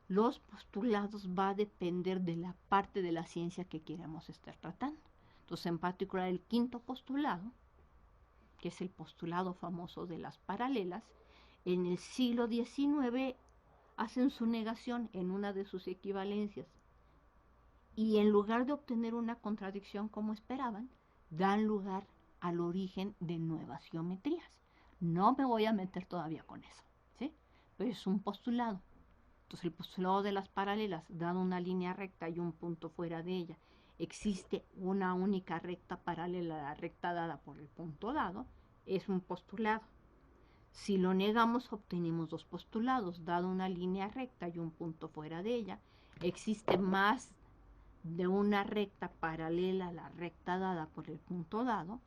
los postulados va a depender de la parte de la ciencia que queramos estar tratando. Entonces, en particular, el quinto postulado, que es el postulado famoso de las paralelas, en el siglo XIX hacen su negación en una de sus equivalencias y en lugar de obtener una contradicción como esperaban, dan lugar al origen de nuevas geometrías. No me voy a meter todavía con eso, ¿sí? Pero es un postulado. Entonces el postulado de las paralelas, dado una línea recta y un punto fuera de ella, existe una única recta paralela a la recta dada por el punto dado, es un postulado. Si lo negamos, obtenemos dos postulados. Dado una línea recta y un punto fuera de ella, existe más de una recta paralela a la recta dada por el punto dado,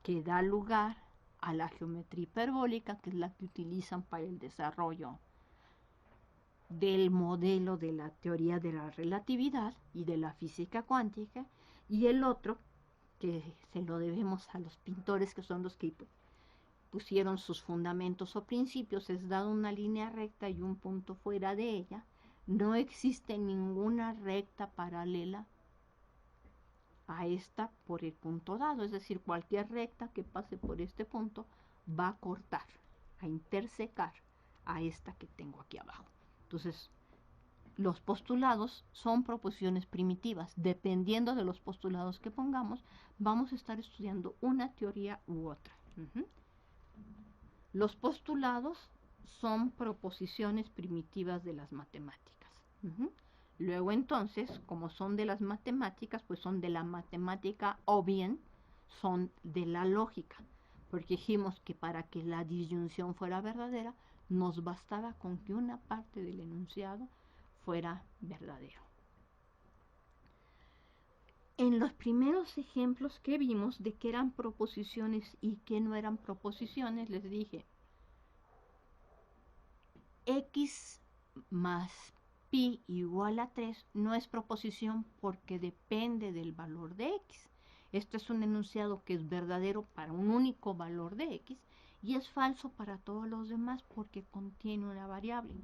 que da lugar a la geometría hiperbólica, que es la que utilizan para el desarrollo del modelo de la teoría de la relatividad y de la física cuántica, y el otro, que se lo debemos a los pintores, que son los que pusieron sus fundamentos o principios, es dado una línea recta y un punto fuera de ella, no existe ninguna recta paralela a esta por el punto dado, es decir, cualquier recta que pase por este punto va a cortar, a intersecar a esta que tengo aquí abajo. Entonces, los postulados son proposiciones primitivas. Dependiendo de los postulados que pongamos, vamos a estar estudiando una teoría u otra. Los postulados son proposiciones primitivas de las matemáticas. Luego entonces, como son de las matemáticas, pues son de la matemática o bien son de la lógica. Porque dijimos que para que la disyunción fuera verdadera, nos bastaba con que una parte del enunciado fuera verdadero. En los primeros ejemplos que vimos de que eran proposiciones y que no eran proposiciones, les dije, x más pi igual a 3 no es proposición porque depende del valor de x. Este es un enunciado que es verdadero para un único valor de x y es falso para todos los demás porque contiene una variable.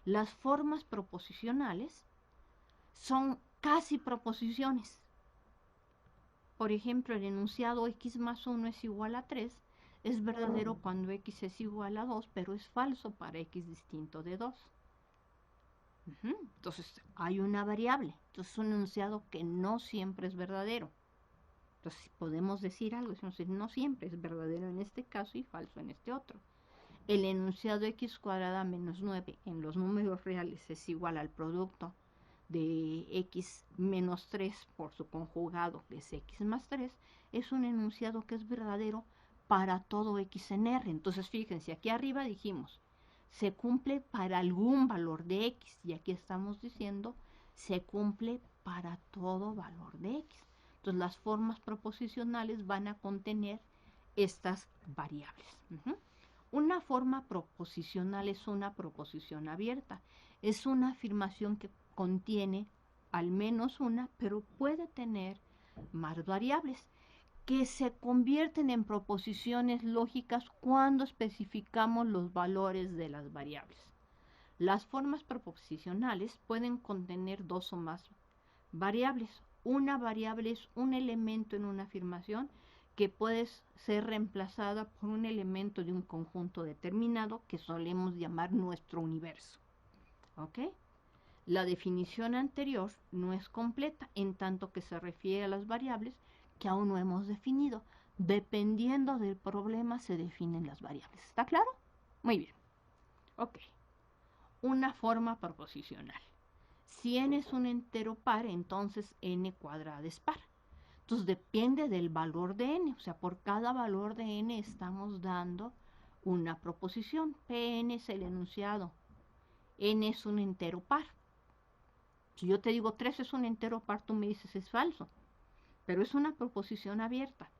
Las formas proposicionales son casi proposiciones. Por ejemplo, el enunciado x más 1 es igual a 3 es verdadero cuando x es igual a 2, pero es falso para x distinto de 2. Entonces, hay una variable. Entonces, es un enunciado que no siempre es verdadero. Entonces, podemos decir algo, decimos, no siempre es verdadero en este caso y falso en este otro. El enunciado x cuadrada menos 9 en los números reales es igual al producto de x menos 3 por su conjugado, que es x más 3, es un enunciado que es verdadero para todo x en R. Entonces, fíjense, aquí arriba dijimos, se cumple para algún valor de x, y aquí estamos diciendo, se cumple para todo valor de x. Entonces, las formas proposicionales van a contener estas variables. Una forma proposicional es una proposición abierta. Es una afirmación que contiene al menos una, pero puede tener más variables. que se convierten en proposiciones lógicas cuando especificamos los valores de las variables. Las formas proposicionales pueden contener dos o más variables. Una variable es un elemento en una afirmación que puede ser reemplazada por un elemento de un conjunto determinado que solemos llamar nuestro universo. ¿Ok? La definición anterior no es completa en tanto que se refiere a las variables que aún no hemos definido. Dependiendo del problema se definen las variables. ¿Está claro? Muy bien. Ok. Una forma proposicional. Si n es un entero par, entonces n cuadrada es par. Entonces depende del valor de n. O sea, por cada valor de n estamos dando una proposición. Pn es el enunciado. N es un entero par. Si yo te digo 3 es un entero par, tú me dices es falso. Pero es una proposición abierta.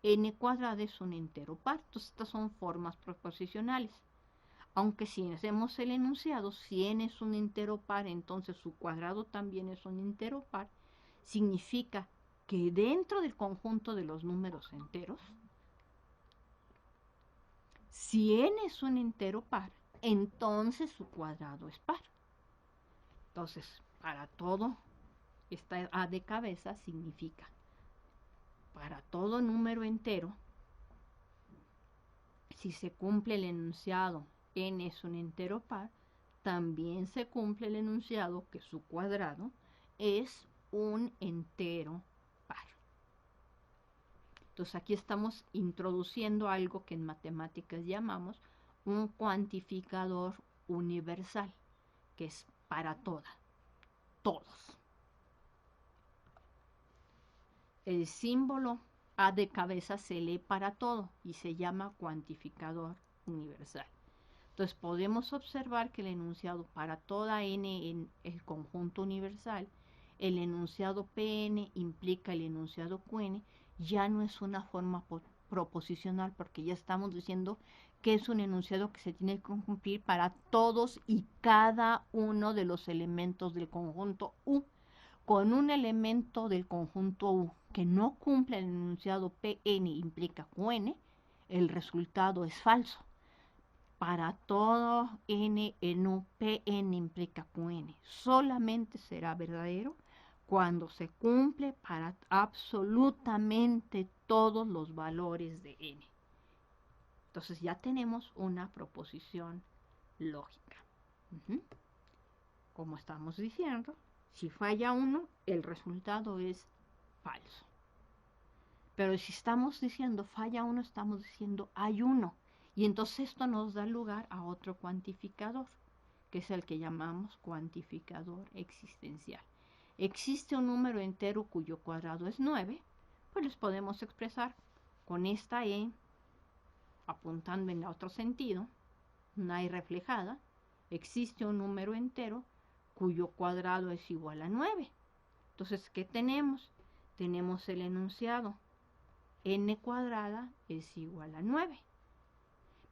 N cuadrada es un entero par. Entonces estas son formas proposicionales. Aunque si hacemos el enunciado, si n es un entero par, entonces su cuadrado también es un entero par, significa que dentro del conjunto de los números enteros, si n es un entero par, entonces su cuadrado es par. Entonces, para todo, esta A de cabeza significa, para todo número entero, si se cumple el enunciado n es un entero par, también se cumple el enunciado que su cuadrado es un entero par. Entonces aquí estamos introduciendo algo que en matemáticas llamamos un cuantificador universal, que es para todos. El símbolo A de cabeza se lee para todo y se llama cuantificador universal. Entonces podemos observar que el enunciado para toda n en el conjunto universal, el enunciado Pn implica el enunciado Qn, ya no es una forma proposicional porque ya estamos diciendo que es un enunciado que se tiene que cumplir para todos y cada uno de los elementos del conjunto U. Con un elemento del conjunto U que no cumple el enunciado Pn implica Qn, el resultado es falso. Para todo n en U, Pn implica Qn. Solamente será verdadero cuando se cumple para absolutamente todos los valores de n. Entonces ya tenemos una proposición lógica. Como estamos diciendo, si falla uno, el resultado es falso. Pero si estamos diciendo falla uno, estamos diciendo hay uno. Y entonces esto nos da lugar a otro cuantificador, que es el que llamamos cuantificador existencial. Existe un número entero cuyo cuadrado es 9, pues los podemos expresar con esta E apuntando en otro sentido, una E reflejada. Existe un número entero cuyo cuadrado es igual a 9. Entonces, ¿qué tenemos? Tenemos el enunciado n cuadrada es igual a 9.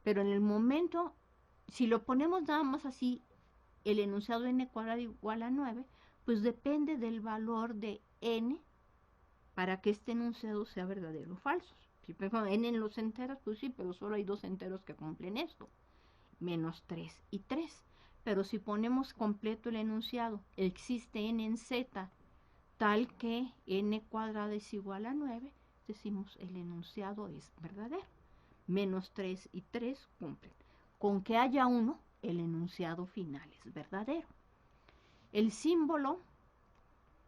Pero en el momento, si lo ponemos nada más así, el enunciado n cuadrada igual a 9, pues depende del valor de n para que este enunciado sea verdadero o falso. Si ponemos n en los enteros, pues sí, pero solo hay dos enteros que cumplen esto, menos 3 y 3. Pero si ponemos completo el enunciado, existe n en z, tal que n cuadrada es igual a 9, decimos el enunciado es verdadero. Menos 3 y 3 cumplen. Con que haya 1, el enunciado final es verdadero. El símbolo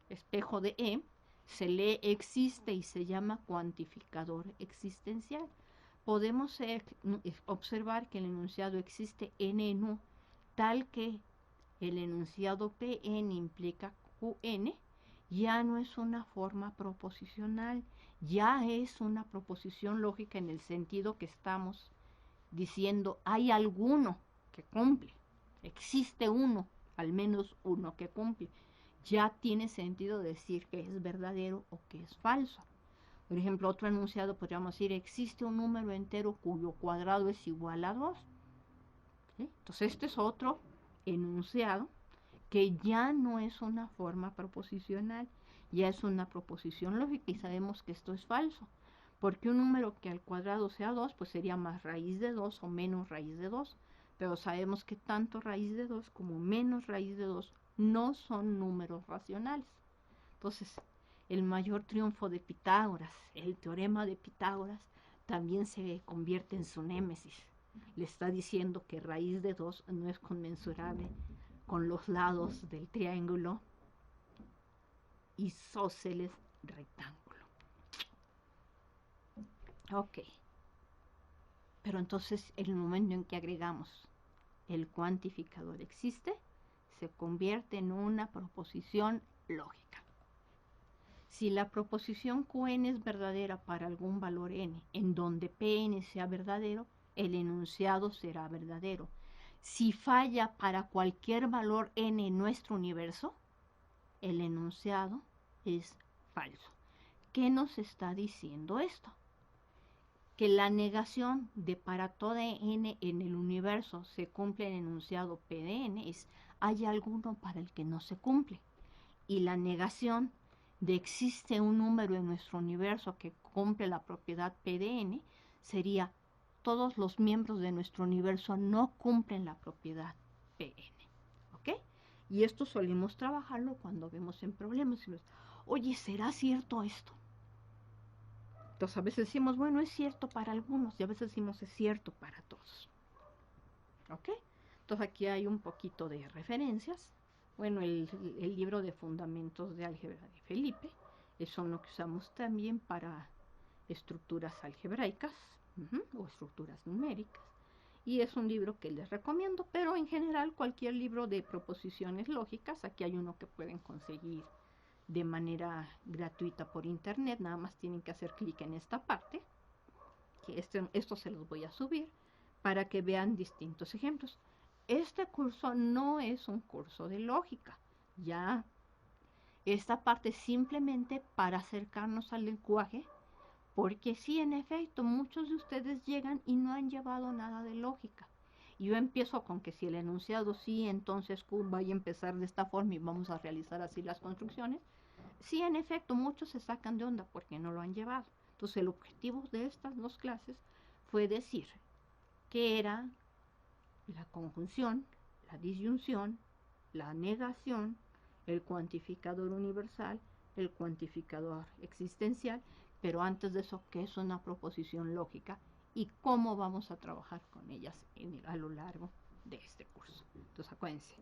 espejo de E se lee existe y se llama cuantificador existencial. Podemos observar que el enunciado existe n en U, tal que el enunciado Pn implica Qn, ya no es una forma proposicional, ya es una proposición lógica en el sentido que estamos diciendo hay alguno que cumple, existe uno, al menos uno que cumple. Ya tiene sentido decir que es verdadero o que es falso. Por ejemplo, otro enunciado podríamos decir existe un número entero cuyo cuadrado es igual a 2. ¿Sí? Entonces este es otro enunciado que ya no es una forma proposicional, ya es una proposición lógica y sabemos que esto es falso. Porque un número que al cuadrado sea 2, pues sería más raíz de 2 o menos raíz de 2. Pero sabemos que tanto raíz de 2 como menos raíz de 2 no son números racionales. Entonces, el mayor triunfo de Pitágoras, el teorema de Pitágoras, también se convierte en su némesis. Le está diciendo que raíz de 2 no es conmensurable con los lados del triángulo isósceles rectángulo. Ok. Pero entonces, en el momento en que agregamos el cuantificador existe, se convierte en una proposición lógica. Si la proposición Qn es verdadera para algún valor n, en donde Pn sea verdadero, el enunciado será verdadero. Si falla para cualquier valor n en nuestro universo, el enunciado es falso. ¿Qué nos está diciendo esto? Que la negación de para toda n en el universo se cumple el enunciado P de n es hay alguno para el que no se cumple. Y la negación de existe un número en nuestro universo que cumple la propiedad P de n sería todos los miembros de nuestro universo no cumplen la propiedad Pn. ¿Ok? Y esto solemos trabajarlo cuando vemos en problemas. Oye, ¿será cierto esto? Entonces a veces decimos, bueno, es cierto para algunos y a veces decimos es cierto para todos. ¿Ok? Entonces aquí hay un poquito de referencias. Bueno, el libro de Fundamentos de Álgebra de Felipe, son lo que usamos también para estructuras algebraicas o estructuras numéricas. Y es un libro que les recomiendo, pero en general cualquier libro de proposiciones lógicas, aquí hay uno que pueden conseguir de manera gratuita por internet, nada más tienen que hacer clic en esta parte, que esto se los voy a subir para que vean distintos ejemplos. Este curso no es un curso de lógica, ya esta parte simplemente para acercarnos al lenguaje, porque sí, en efecto, muchos de ustedes llegan y no han llevado nada de lógica. Y yo empiezo con que si el enunciado sí, entonces Q va a empezar de esta forma y vamos a realizar así las construcciones. Sí, en efecto, muchos se sacan de onda porque no lo han llevado. Entonces, el objetivo de estas dos clases fue decir que era la conjunción, la disyunción, la negación, el cuantificador universal, el cuantificador existencial, pero antes de eso, ¿qué es una proposición lógica? Y cómo vamos a trabajar con ellas a lo largo de este curso. Entonces, acuérdense,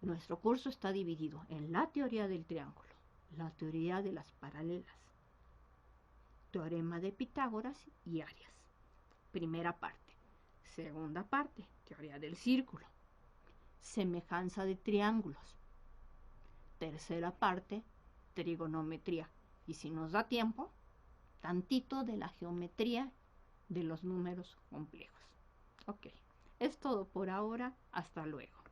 nuestro curso está dividido en la teoría del triángulo, la teoría de las paralelas, teorema de Pitágoras y áreas. Primera parte. Segunda parte, teoría del círculo, semejanza de triángulos. Tercera parte, trigonometría. Y si nos da tiempo, tantito de la geometría de los números complejos. Ok, es todo por ahora. Hasta luego.